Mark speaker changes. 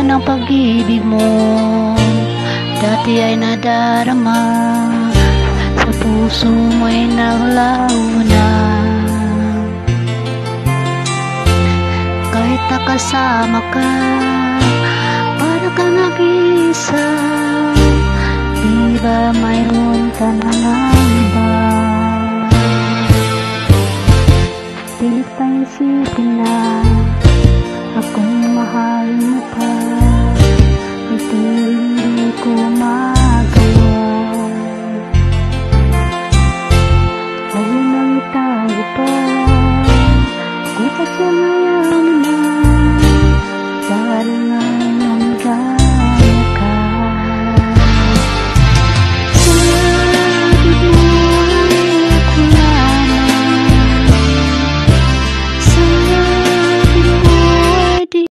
Speaker 1: ng pag-ibig mo dati ay nadarama, sa puso mo'y naglaho na. Kahit nakasama ka, para ka nag-iisa, di ba mayroon ka na ng iba? Di pa isipin na